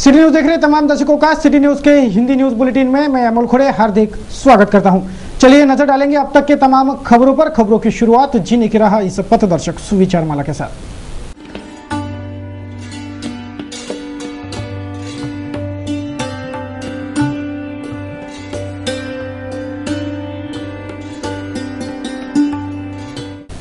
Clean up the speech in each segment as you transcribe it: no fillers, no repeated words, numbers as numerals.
City news देख रहे तमाम दर्शकों का सिटी न्यूज के हिंदी न्यूज बुलेटिन में मैं अमोल खोड़े हार्दिक स्वागत करता हूं। चलिए नजर डालेंगे अब तक के तमाम खबरों पर। खबरों की शुरुआत जीने की राह इस पथदर्शक सुविचार माला के साथ।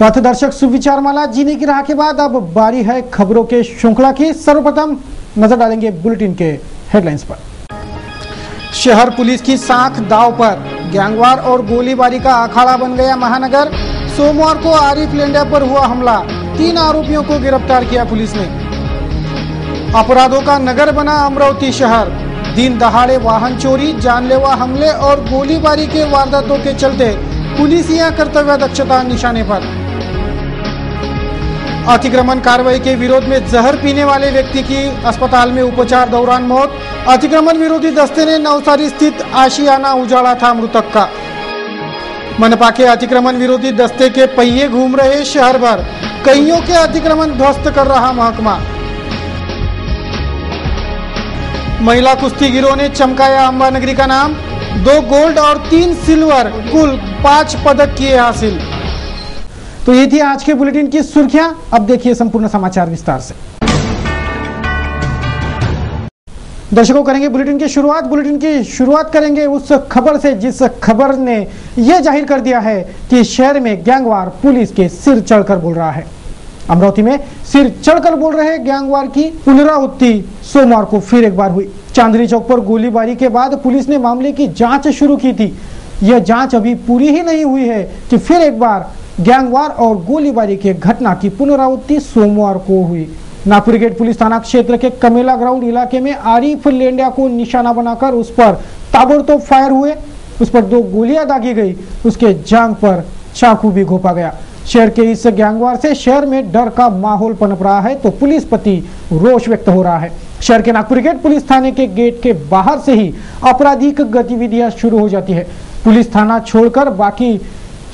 पथदर्शक सुविचार माला जीने की राह के बाद अब बारी है खबरों के श्रृंखला की। सर्वप्रथम नजर डालेंगे बुलेटिन के हेडलाइंस पर। शहर पुलिस की साख दांव पर, गैंगवार और गोलीबारी का अखाड़ा बन गया महानगर। सोमवार को आरिफ लेंडा पर हुआ हमला, 3 आरोपियों को गिरफ्तार किया पुलिस ने। अपराधों का नगर बना अमरावती शहर, दिन दहाड़े वाहन चोरी, जानलेवा हमले और गोलीबारी के वारदातों के चलते पुलिस यहां कर्तव्य दक्षता निशाने पर। अतिक्रमण कार्रवाई के विरोध में जहर पीने वाले व्यक्ति की अस्पताल में उपचार दौरान मौत। अतिक्रमण विरोधी दस्ते ने नवसारी स्थित आशियाना उजाड़ा था मृतक का। मनपा के अतिक्रमण विरोधी दस्ते के पहिए घूम रहे शहर भर, कईयों के अतिक्रमण ध्वस्त कर रहा महकमा। महिला कुश्तीगिरों ने चमकाया अंबानगरी का नाम, 2 गोल्ड और 3 सिल्वर, कुल 5 पदक किए हासिल। तो ये थी आज के बुलेटिन की सुर्खियां। अब देखिए संपूर्ण समाचार विस्तार से। दर्शकों, करेंगे बुलेटिन की शुरुआत। बुलेटिन की शुरुआत करेंगे उस खबर से जिस खबर ने यह जाहिर कर दिया है कि शहर में गैंगवार पुलिस के सिर चढ़कर बोल रहा है। अमरावती में सिर चढ़कर बोल रहे गैंगवार की पुनरावृत्ति सोमवार को फिर एक बार हुई। चांदनी चौक पर गोलीबारी के बाद पुलिस ने मामले की जांच शुरू की थी। यह जांच अभी पूरी ही नहीं हुई है कि फिर एक बार गैंगवार और गोलीबारी के घटना की पुनरावृत्ति सोमवार को हुई। नागपुर गेट पुलिस थाना क्षेत्र के कमेला ग्राउंड इलाके में आरिफ लेंडा को निशाना बनाकर उस पर ताबड़तोड़ फायर हुए। उस पर 2 गोलियां दागी गई, उसके जांघ पर चाकू भी घोंपा गया। शहर के इस गैंगवार से शहर में डर का माहौल पनप रहा है तो पुलिस प्रति रोष व्यक्त हो रहा है। शहर के नागपुर गेट पुलिस थाने के गेट के बाहर से ही आपराधिक गतिविधियां शुरू हो जाती है। पुलिस थाना छोड़कर बाकी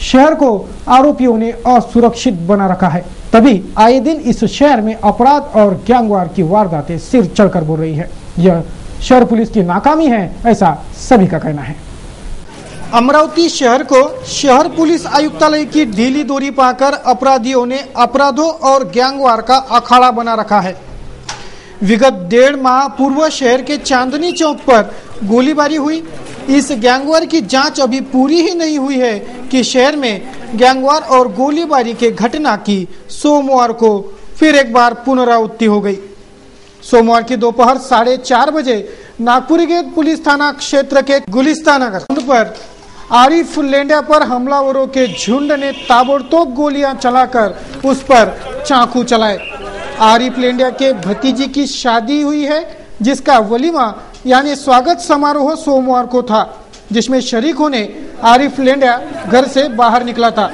शहर को आरोपियों ने असुरक्षित बना रखा है, तभी आए दिन इस शहर में अपराध और गैंगवार की वारदातें सिर चढ़कर बोल रही है। यह शहर पुलिस की नाकामी है, ऐसा सभी का कहना है। अमरावती शहर को शहर पुलिस आयुक्तालय की ढीली डोरी पाकर अपराधियों ने अपराधों और गैंगवार का अखाड़ा बना रखा है। विगत 1.5 माह पूर्व शहर के चांदनी चौक पर गोलीबारी हुई। इस गैंगवार की जांच अभी पूरी ही नहीं हुई है कि शहर में गैंगवार और गोलीबारी के घटना की सोमवार को फिर एक बार पुनरावृत्ति हो गई। सोमवार की दोपहर 4:30 बजे नागपुर गेट पुलिस थाना क्षेत्र के गुलिस्तान नगर पर आरिफ लेंडा पर हमलावरों के झुंड ने ताबड़तोड़ गोलियां चलाकर उस पर चाकू चलाए। आरिफ लेंडा के भतीजी की शादी हुई है, जिसका वलीमा यानी स्वागत समारोह सोमवार को था, जिसमें शरीक होने आरिफ लेंडा घर से बाहर निकला था।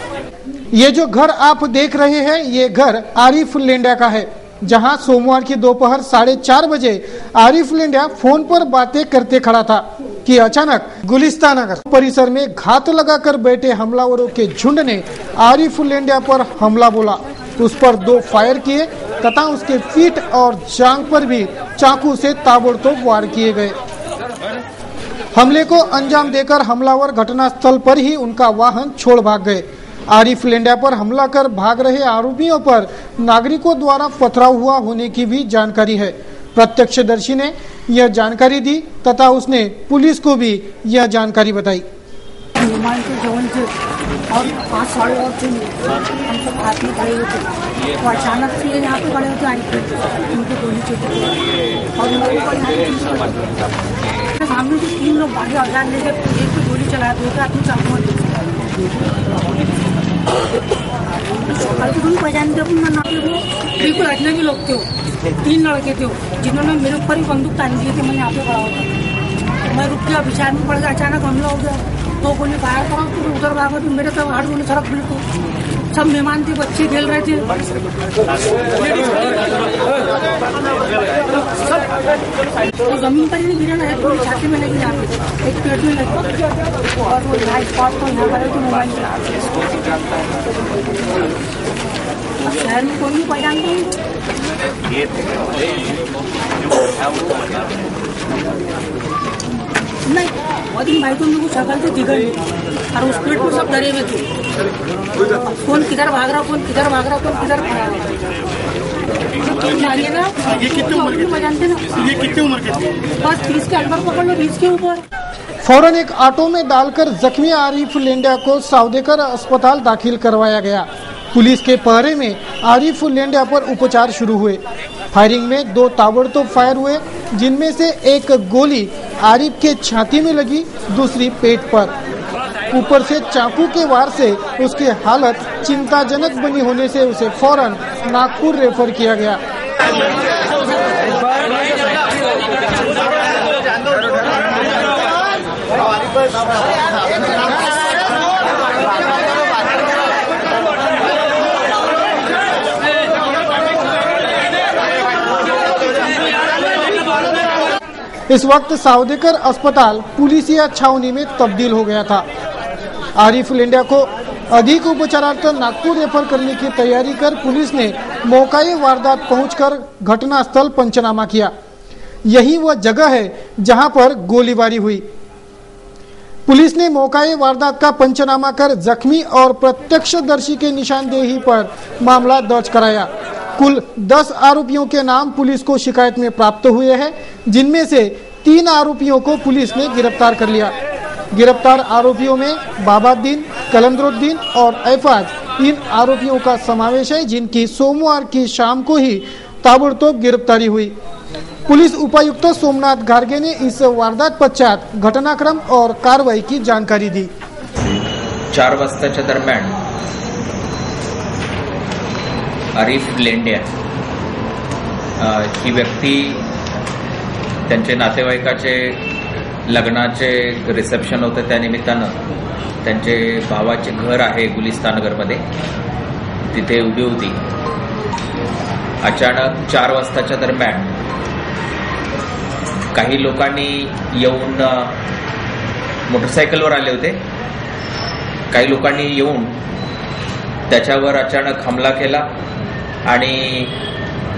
ये जो घर आप देख रहे हैं, ये घर आरिफ लेंडा का है, जहां सोमवार की दोपहर 4:30 बजे आरिफ लेंडा फोन पर बातें करते खड़ा था कि अचानक गुलिस्तान नगर परिसर में घात लगाकर बैठे हमलावरों के झुंड ने आरिफ लेंडा पर हमला बोला। उस पर 2 फायर किए तथा उसके पीठ और जांघ पर भी चाकू से ताबड़तोड़ वार किए गए। हमले को अंजाम देकर हमलावर घटनास्थल पर ही उनका वाहन छोड़ भाग गए। आरिफ लेंडा पर हमला कर भाग रहे आरोपियों पर नागरिकों द्वारा पथराव हुआ होने की भी जानकारी है। प्रत्यक्षदर्शी ने यह जानकारी दी तथा उसने पुलिस को भी यह जानकारी बताई। और 5 साढ़े और थे, हम सब हाथ में खड़े हुए थे, तो अचानक से ये यहाँ पे खड़े होते आरिफ उनको गोली चलती और उनको सामने से 3 लोग भागे, औजार लेके एक पे गोली चलाया, 2 के हाथ में चाकू मार पहचानते बिल्कुल अजनबी लोग थे। 3 लड़के थे जिन्होंने मेरे ऊपर ही बंदूक तान दी थी। मैं यहाँ पे खड़ा होता, मैं रुक गया, विचार में पड़ गया, अचानक हमला हो गया। 2 गोली फायर करा तो उधर भागा, तो मेरे तरफ 8 गोली सड़क बिल्कुल। सब मेहमान थे, बच्चे खेल रहे थे, तो जमीन पर ही गिरा ना, एक गोली छाती में लगी, एक पेट में लगी और वो स्पॉट को यहाँ पर मोबाइल शहर में कोई नहीं पहचानता नहीं। और दिन भाई तुम लोग शक्ल से दिखा और उस पेट पर सब डरे हुए थे, कौन किधर भाग रहा, कौन किधर भाग रहा, कौन किधर खड़ा रहा। ये कितने उम्र के थे? बस 30 के अंदर पकड़ लो, 20 के ऊपर। फौरन एक ऑटो में डालकर जख्मी आरिफ लेंडिया को सावदेकर अस्पताल दाखिल करवाया गया। पुलिस के पहरे में आरिफ लेंडिया पर उपचार शुरू हुए। फायरिंग में 2 ताबड़तोड़ फायर हुए, जिनमें से एक गोली आरिफ के छाती में लगी, दूसरी पेट पर। ऊपर से चाकू के वार से उसकी हालत चिंताजनक बनी होने से उसे फौरन नागपुर रेफर किया गया। इस वक्त सावदेकर अस्पताल पुलिसिया छावनी में तब्दील हो गया था। आरिफ लेंडिया को अधिक उपचारार्थ नागपुर रेफर करने की तैयारी कर पुलिस ने मौके वारदात पहुंचकर घटनास्थल पंचनामा किया। यही वह जगह है जहां पर गोलीबारी हुई। पुलिस ने मौके वारदात का पंचनामा कर जख्मी और प्रत्यक्षदर्शी के निशानदेही पर मामला दर्ज कराया। कुल 10 आरोपियों के नाम पुलिस को शिकायत में प्राप्त हुए हैं, जिनमें से 3 आरोपियों को पुलिस ने गिरफ्तार कर लिया। गिरफ्तार आरोपियों में बाबाद्दीन, कलंदरुद्दीन और ऐफाज इन आरोपियों का समावेश है, जिनकी सोमवार की शाम को ही ताबड़तोड़ गिरफ्तारी हुई। पुलिस उपायुक्त सोमनाथ गार्गे ने इस वारदात पश्चात घटनाक्रम और कार्रवाई की जानकारी दी। 4 वाजताच्या दरम्यान आरिफ लेंडिया ही व्यक्ती त्यांचे नातेवाईकाचे लग्नाचे रिसेप्शन होते, त्यानिमित्तानं त्यांचे भावाचे घर आहे गुलिस्तानगरमध्ये, तिथे उभी होती। अचानक 4 वाजताच्या दरम्यान काही लोकांनी येऊन मोटरसायकलवर आले होते। काही लोकांनी येऊन त्याच्यावर अचानक हमला केला आणि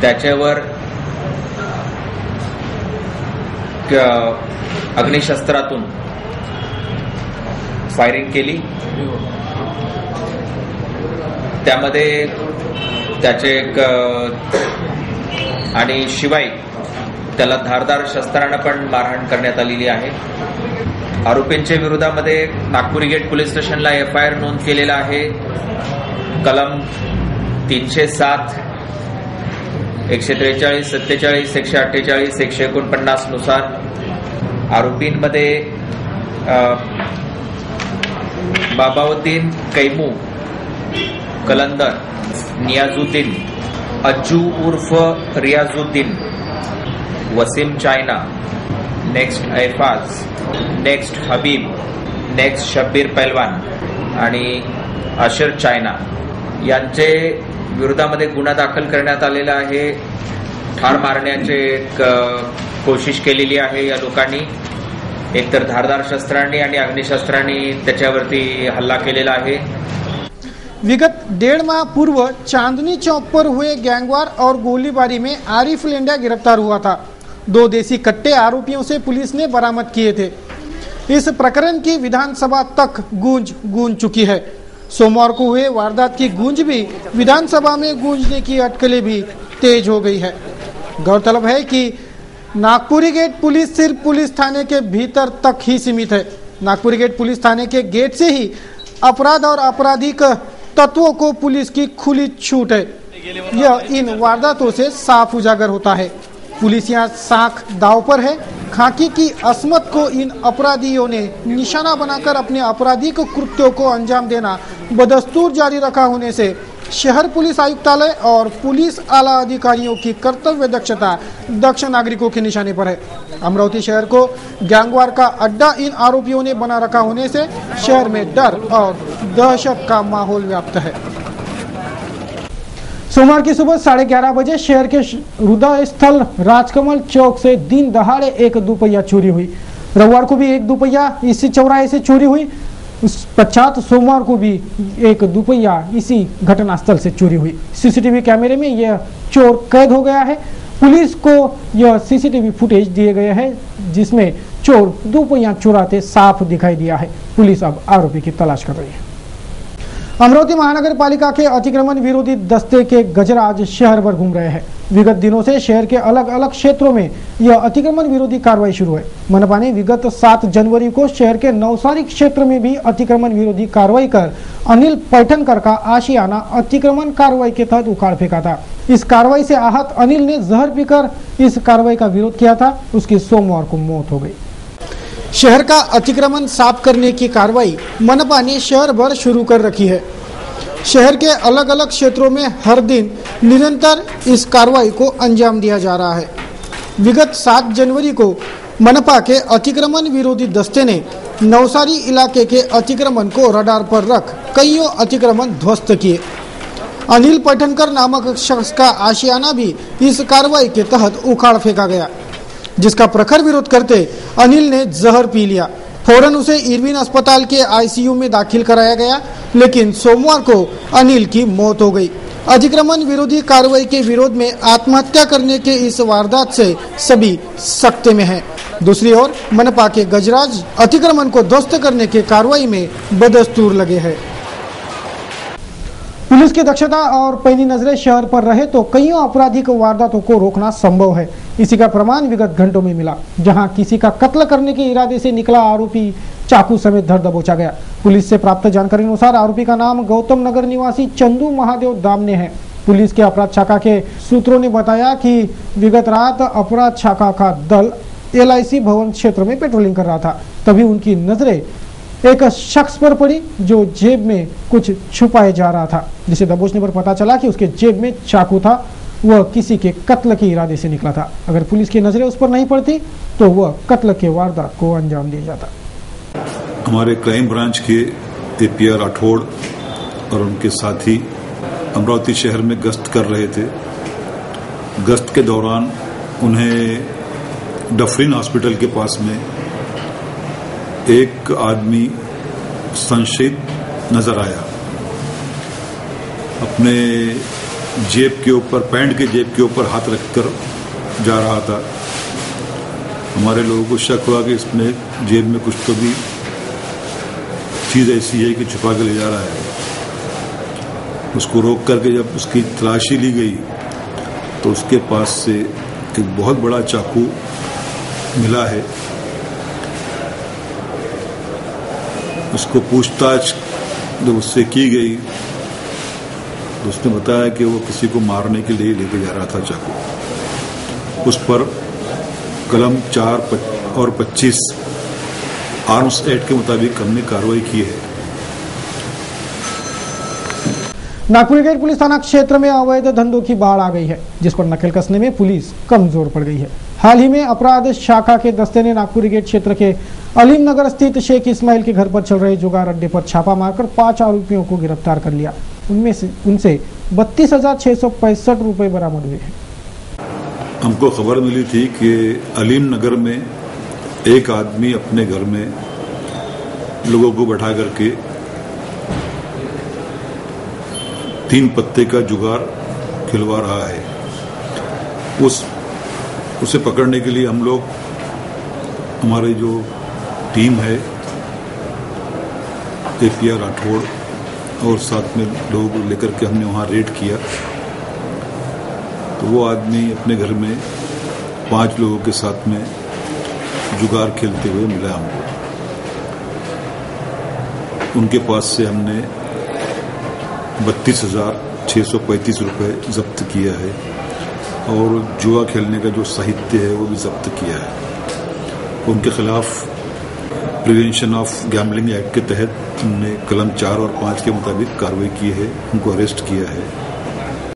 त्याच्यावर अग्निशस्त्रातून फायरिंग केली। त्यामध्ये त्याचे आणि शिवाय त्याला धारदार शस्त्राने पण मारहाण करण्यात आलेली आहे। आरोपींच्या विरोधामध्ये नागपुरी गेट पोलीस स्टेशनला एफआयआर नोंद केलेला आहे। कलम 307, 143, 47, 148, 149 नुसार आरोपींमध्ये बाबाउद्दीन कैमू कलंदर, नियाजुद्दीन, अज्जू उर्फ Riyazuddin, Wasim China, next Aifaz, next Habib, next Shabbir Pahalwan आणि अशर चायना यांचे विरोधामध्ये गुन्हा दाखल करण्यात आलेला आहे। ठार मारण्याचे कोशिश केलेली आहे या लोकांनी। एकतर धारदार शस्त्रांनी आणि अग्निशस्त्रांनी त्याच्यावरती हल्ला केलेला आहे। विगत 1.5 माह पूर्व चांदनी चौक पर हुए गैंगवार और गोलीबारी में आरिफ लेंडिया गिरफ्तार हुआ था। 2 देसी कट्टे आरोपियों से पुलिस ने बरामद किए थे। इस प्रकरण की विधानसभा तक गूंज चुकी है। सोमवार को हुए वारदात की गूंज भी विधानसभा में गूंजने की अटकलें भी तेज हो गई है। गौरतलब है कि नागपुरी गेट पुलिस सिर्फ पुलिस थाने के भीतर तक ही सीमित है। नागपुरी गेट पुलिस थाने के गेट से ही अपराध और आपराधिक तत्वों को पुलिस की खुली छूट है। यह इन वारदातों से साफ उजागर होता है। पुलिस यहाँ साख दाव पर है। खाकी की असमत को इन अपराधियों ने निशाना बनाकर अपने आपराधिक कृत्यों को अंजाम देना बदस्तूर जारी रखा होने से शहर पुलिस आयुक्तालय और पुलिस आला अधिकारियों की कर्तव्य दक्षता दक्ष नागरिकों के निशाने पर है। अमरावती शहर को गैंगवार का अड्डा इन आरोपियों ने बना रखा होने से शहर में डर और दहशत का माहौल व्याप्त है। सोमवार की सुबह 11:30 बजे शहर के हृदय स्थल राजकमल चौक से दिन दहाड़े एक दुपहिया चोरी हुई। रविवार को भी एक दुपहिया इसी चौराहे से चोरी हुई। उस पश्चात सोमवार को भी एक दुपहिया इसी घटनास्थल से चोरी हुई। सीसीटीवी कैमरे में यह चोर कैद हो गया है। पुलिस को यह सीसीटीवी फुटेज दिए गए हैं जिसमें चोर दुपहिया चुराते साफ दिखाई दिया है। पुलिस अब आरोपी की तलाश कर रही है। अमरावती महानगर पालिका के अतिक्रमण विरोधी दस्ते के गजराज शहर भर घूम रहे हैं। विगत दिनों से शहर के अलग अलग क्षेत्रों में यह अतिक्रमण विरोधी कार्रवाई शुरू है। मनपा ने विगत 7 जनवरी को शहर के नवसारी क्षेत्र में भी अतिक्रमण विरोधी कार्रवाई कर अनिल पैठनकर का आशियाना अतिक्रमण कार्रवाई के तहत उखाड़ फेंका था। इस कार्रवाई से आहत अनिल ने जहर पीकर इस कार्रवाई का विरोध किया था। उसकी सोमवार को मौत हो गई। शहर का अतिक्रमण साफ करने की कार्रवाई मनपा ने शहर भर शुरू कर रखी है। शहर के अलग अलग क्षेत्रों में हर दिन निरंतर इस कार्रवाई को अंजाम दिया जा रहा है। विगत 7 जनवरी को मनपा के अतिक्रमण विरोधी दस्ते ने नवसारी इलाके के अतिक्रमण को रडार पर रख कईयों अतिक्रमण ध्वस्त किए। अनिल पैठनकर नामक शख्स का आशियाना भी इस कार्रवाई के तहत उखाड़ फेंका गया, जिसका प्रखर विरोध करते अनिल ने जहर पी लिया। फौरन उसे इरविन अस्पताल के आईसीयू में दाखिल कराया गया, लेकिन सोमवार को अनिल की मौत हो गई। अतिक्रमण विरोधी कार्रवाई के विरोध में आत्महत्या करने के इस वारदात से सभी सख्ते में हैं। दूसरी ओर मनपा के गजराज अतिक्रमण को ध्वस्त करने के कार्रवाई में बदस्तूर लगे हैं। पुलिस की दक्षता और पैनी नजरें शहर पर रहे तो कईयों आपराधिक वारदातों को रोकना संभव है। इसी का प्रमाण विगत घंटों में मिला, जहां किसी का कत्ल करने के इरादे से निकला आरोपी चाकू समेत धर दबोचा गया। पुलिस से प्राप्त जानकारी अनुसार आरोपी का नाम गौतम नगर निवासी चंदू महादेव दामने है। पुलिस के अपराध शाखा के सूत्रों ने बताया कि विगत रात अपराध शाखा का दल LIC भवन क्षेत्र में पेट्रोलिंग कर रहा था। तभी उनकी नजरें एक शख्स पर पड़ी जो जेब में कुछ छुपाए जा रहा था, जिसे दबोचने पर पता चला कि उसके जेब में चाकू था। वह किसी के कत्ल के इरादे से निकला था। अगर पुलिस की नजरें उस पर नहीं पड़ती तो वह कत्ल के वारदात को अंजाम दिया जाता। हमारे क्राइम ब्रांच के APR राठौड़ और उनके साथी अमरावती शहर में गश्त कर रहे थे। गश्त के दौरान उन्हें डफरिन हॉस्पिटल के पास में एक आदमी संशयित नजर आया। अपने जेब के ऊपर, पैंट के जेब के ऊपर हाथ रखकर जा रहा था। हमारे लोगों को शक हुआ कि इसने जेब में कुछ तो भी चीज ऐसी है कि छुपा के ले जा रहा है। उसको रोक करके जब उसकी तलाशी ली गई तो उसके पास से एक बहुत बड़ा चाकू मिला है। उसको पूछताछ जब उससे की गई तो उसने बताया कि वो किसी को मारने के लिए लेके जा रहा था चाकू। उस पर कलम 4 और 25 आर्म्स एक्ट के मुताबिक हमने कार्रवाई की है। नागपुर गेट पुलिस थाना क्षेत्र में अवैध धंधों की बाढ़ आ गई है, जिस पर नकेल कसने में पुलिस कमजोर पड़ गई है। हाल ही में अपराध शाखा के दस्ते ने नागपुर गेट क्षेत्र के अलीम नगर स्थित शेख इस्माइल के घर पर चल रहे जुगार अड्डे पर छापा मारकर 5 आरोपियों को गिरफ्तार कर लिया। उनसे 32,665 रुपए बरामद हुए हैं। हमको खबर मिली थी कि अलीम नगर में एक आदमी अपने घर में लोगों को बैठा करके 3 पत्ते का जुगार खिलवा रहा है। उसे पकड़ने के लिए हम लोग, हमारी जो टीम है APR राठौड़ और साथ में लोगों को लेकर के हमने वहां रेड किया। तो वो आदमी अपने घर में 5 लोगों के साथ में जुगार खेलते हुए मिला हमको। उनके पास से हमने 32,635 रुपए जब्त किया है और जुआ खेलने का जो साहित्य है वो भी जब्त किया है। उनके खिलाफ प्रिवेंशन ऑफ गैम्बलिंग एक्ट के तहत हमने कलम 4 और 5 के मुताबिक कार्रवाई की है, उनको अरेस्ट किया है।